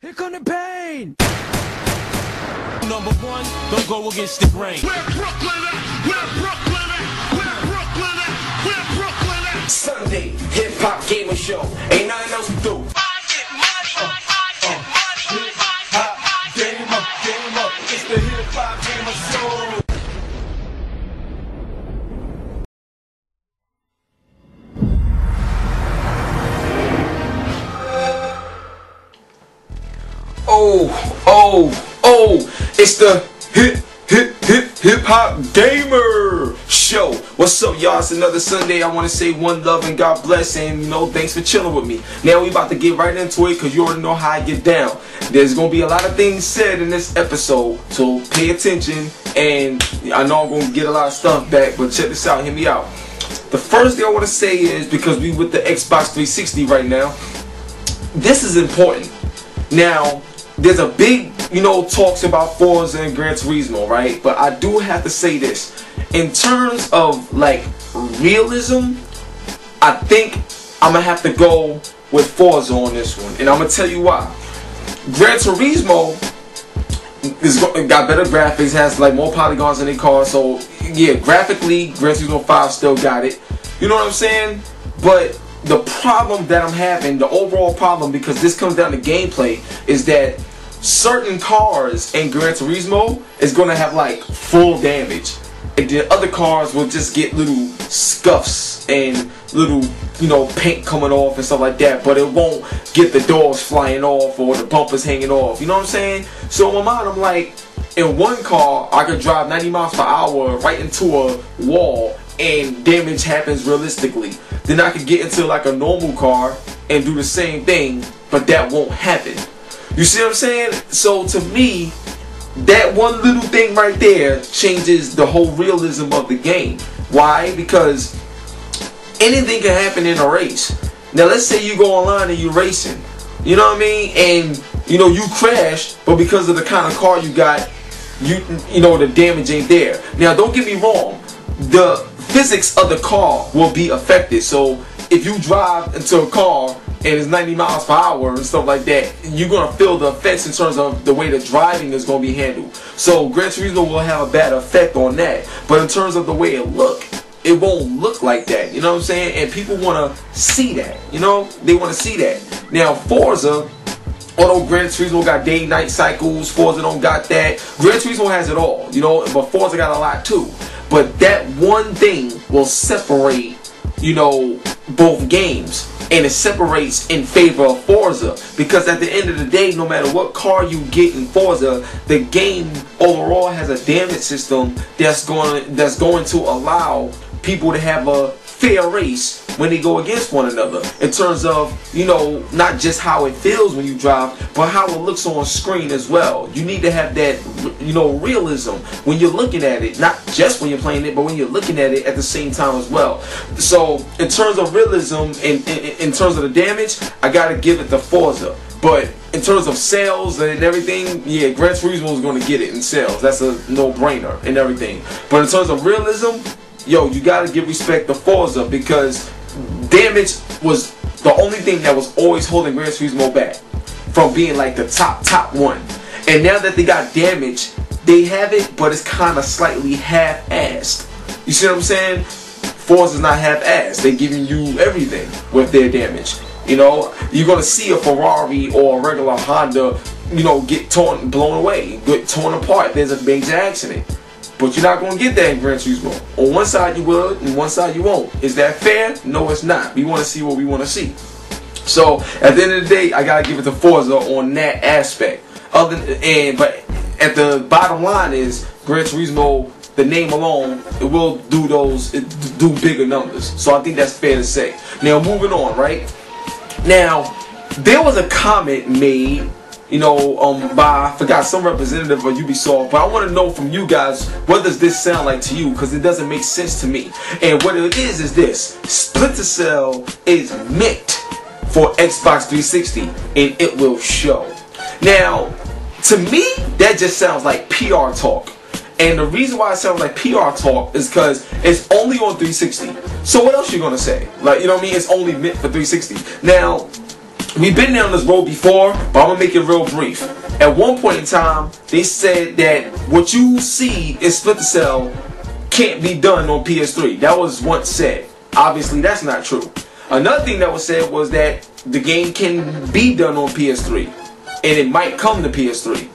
Here come the pain! Number one, don't go against the grain. Where Brooklyn at? Where Brooklyn at? Where Brooklyn at? Where Brooklyn at? Sunday, hip-hop gamer show. Ain't nothing else to do. Hip-hop gamer. It's the hip-hop gamer show. It's the hip-hop gamer show. What's up, y'all? It's another Sunday. I want to say one love and God bless, and thanks for chilling with me. Now we about to get right into it because you already know how I get down. There's gonna be a lot of things said in this episode, so pay attention. And I know I'm gonna get a lot of stuff back, but check this out. Hear me out. The first thing I want to say is, because we with the Xbox 360 right now, this is important. Now, there's a big, talks about Forza and Gran Turismo, right? But I do have to say this. In terms of, realism, I think I'm going to have to go with Forza on this one. And I'm going to tell you why. Gran Turismo got better graphics, has, more polygons in their car. So, yeah, graphically, Gran Turismo 5 still got it. You know what I'm saying? But the problem that I'm having, the overall problem, because this comes down to gameplay, is that certain cars in Gran Turismo is going to have full damage, and the other cars will just get little scuffs and little paint coming off and stuff like that, but it won't get the doors flying off or the bumpers hanging off. You know what I'm saying? So in my mind, I'm like, in one car I could drive 90 miles per hour right into a wall and damage happens realistically. Then I could get into a normal car and do the same thing, but that won't happen. You see what I'm saying? So to me, that one little thing right there changes the whole realism of the game. Why? Because anything can happen in a race. Now let's say you go online and you're racing, you know what I mean? And you crash, but because of the kind of car you got, the damage ain't there. Now don't get me wrong, the physics of the car will be affected. So if you drive into a car and it's 90 miles per hour and stuff like that, you're going to feel the effects in terms of the way the driving is going to be handled. So Gran Turismo will have a bad effect on that. But in terms of the way it it won't look like that. You know what I'm saying? And people want to see that. They want to see that. Now Forza, although Gran Turismo got day-night cycles, Forza don't got that. Gran Turismo has it all, but Forza got a lot too. But that one thing will separate, both games. And it separates in favor of Forza, because at the end of the day, no matter what car you get in Forza, the game overall has a damage system that's going to allow people to have a fair race when they go against one another, in terms of not just how it feels when you drive, but how it looks on screen as well. You need to have that realism when you're looking at it, not just when you're playing it, but when you're looking at it at the same time as well. So in terms of realism and in terms of the damage, I gotta give it to Forza. But in terms of sales and everything, yeah, Gran Turismo is going to get it in sales. That's a no-brainer and everything. But in terms of realism, yo, you gotta give respect to Forza, because damage was the only thing that was always holding Gran Turismo back from being the top one. And now that they got damage, they have it, but it's kind of slightly half-assed. You see what I'm saying? Forza's not half-assed. They're giving you everything with their damage. You're gonna see a Ferrari or a regular Honda, get blown away, get torn apart. There's a major accident. But you're not going to get that in Gran Turismo. On one side you will, and one side you won't. Is that fair? No, it's not. We want to see what we want to see. So, at the end of the day, I got to give it to Forza on that aspect. But at the bottom line is, Gran Turismo, the name alone, it will do bigger numbers. So I think that's fair to say. Now, moving on, right? Now, there was a comment made, by, I forgot, some representative of Ubisoft, but I want to know from you guys, what does this sound like to you? Because it doesn't make sense to me. And what it is this: Splinter Cell is meant for Xbox 360, and it will show. Now, to me, that just sounds like PR talk. And the reason why it sounds like PR talk is because it's only on 360. So what else you gonna say? It's only meant for 360. Now, we've been down this road before, but I'm gonna make it real brief. At one point in time, they said that what you see in Splinter Cell can't be done on PS3. That was once said. Obviously, that's not true. Another thing that was said was that the game can be done on PS3, and it might come to PS3.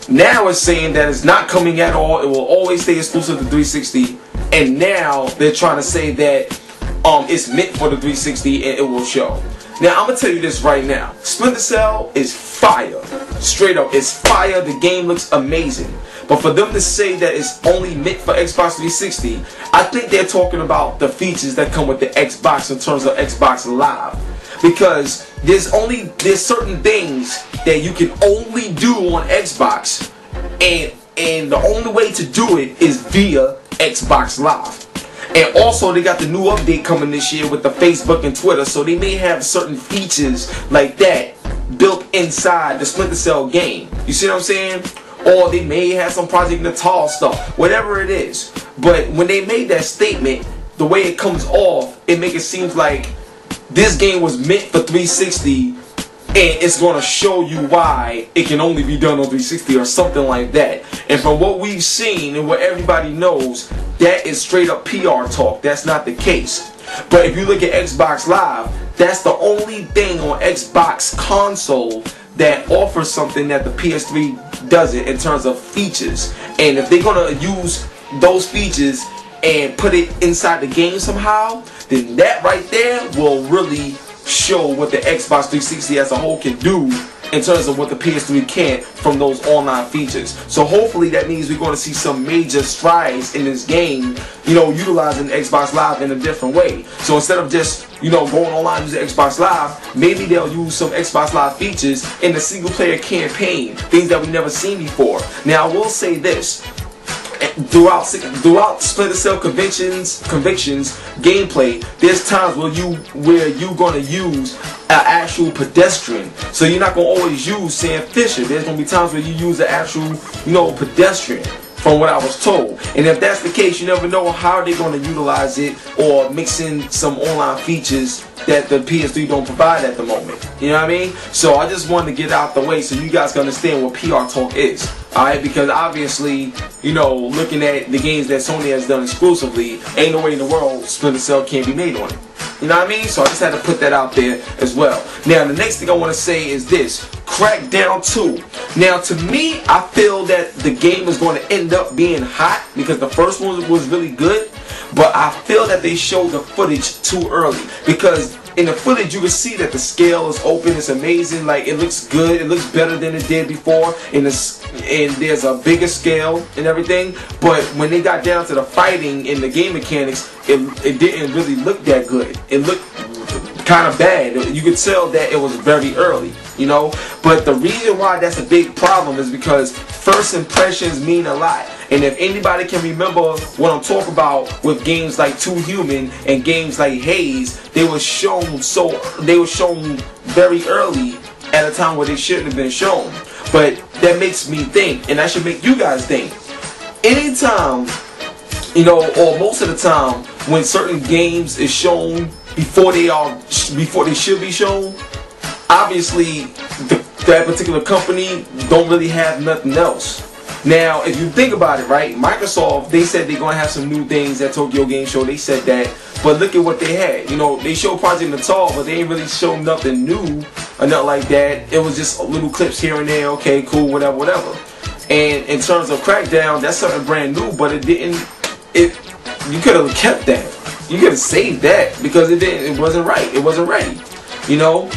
Now it's saying that it's not coming at all. It will always stay exclusive to 360. And now they're trying to say that it's meant for the 360 and it will show. Now I'm gonna tell you this right now. Splinter Cell is fire. Straight up, it's fire. The game looks amazing. But for them to say that it's only meant for Xbox 360, I think they're talking about the features that come with the Xbox in terms of Xbox Live. Because there's certain things that you can only do on Xbox, and the only way to do it is via Xbox Live. And also they got the new update coming this year with the Facebook and Twitter, so they may have certain features like that built inside the Splinter Cell game. You see what I'm saying? Or they may have some Project Natal stuff, whatever it is. But when they made that statement, the way it comes off, it makes it seem like this game was meant for 360, and it's going to show you why it can only be done on 360 or something like that. And from what we've seen and what everybody knows, that is straight up PR talk. That's not the case. But if you look at Xbox Live, that's the only thing on Xbox console that offers something that the PS3 doesn't in terms of features. And if they're going to use those features and put it inside the game somehow, then that right there will really show what the Xbox 360 as a whole can do in terms of what the PS3 can't from those online features. So hopefully that means we're going to see some major strides in this game, you know, utilizing Xbox Live in a different way. So instead of just, you know, going online using Xbox Live, maybe they'll use some Xbox Live features in the single player campaign, things that we've never seen before. Now I will say this. Throughout Splinter Cell convictions gameplay, there's times where you're gonna use an actual pedestrian. So you're not gonna always use Sam Fisher. There's gonna be times where you use an actual, you know, pedestrian, from what I was told. And if that's the case, you never know how they're gonna utilize it or mix in some online features that the PS3 don't provide at the moment. You know what I mean? So I just wanted to get out the way so you guys can understand what PR talk is. Alright, because obviously, you know, looking at the games that Sony has done exclusively, ain't no way in the world Splinter Cell can't be made on it. You know what I mean? So I just had to put that out there as well. Now, the next thing I want to say is this. Crackdown 2. Now, to me, I feel that the game is going to end up being hot because the first one was really good. But I feel that they showed the footage too early, because in the footage you can see that the scale is open, it's amazing, like it looks good, it looks better than it did before, and there's a bigger scale and everything. But when they got down to the fighting and the game mechanics, it didn't really look that good. It looked kind of bad. You could tell that it was very early, you know. But the reason why that's a big problem is because first impressions mean a lot. And if anybody can remember what I'm talking about with games like Too Human and games like Haze, they were shown very early at a time where they shouldn't have been shown. But that makes me think, and that should make you guys think. Anytime, you know, or most of the time, when certain games is shown before they should be shown, obviously that particular company don't really have nothing else. Now, if you think about it, right, Microsoft, they said they're going to have some new things at Tokyo Game Show. They said that. But look at what they had. You know, they showed Project Natal, but they ain't really showed nothing new or nothing like that. It was just little clips here and there. Okay, cool, whatever, whatever. And in terms of Crackdown, that's something brand new, but it didn't. You could have kept that. You could have saved that because it wasn't right. It wasn't ready. You know?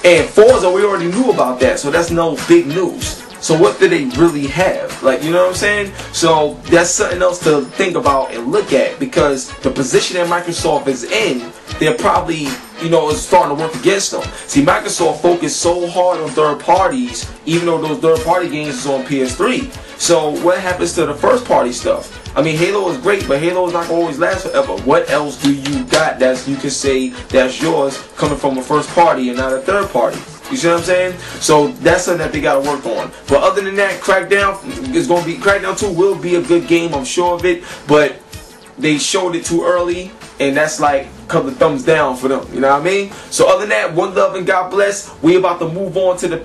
And Forza, we already knew about that, so that's no big news. So what do they really have? Like, you know what I'm saying? So that's something else to think about and look at, because the position that Microsoft is in, they're probably, you know, is starting to work against them. See, Microsoft focused so hard on third parties, even though those third party games is on PS3. So what happens to the first party stuff? I mean, Halo is great, but Halo is not going to always last forever. What else do you got that you can say that's yours coming from a first party and not a third party? You see what I'm saying? So that's something that they got to work on. But other than that, Crackdown 2 will be a good game, I'm sure of it. But they showed it too early, and that's like a couple of thumbs down for them. You know what I mean? So other than that, one love and God bless. We about to move on to the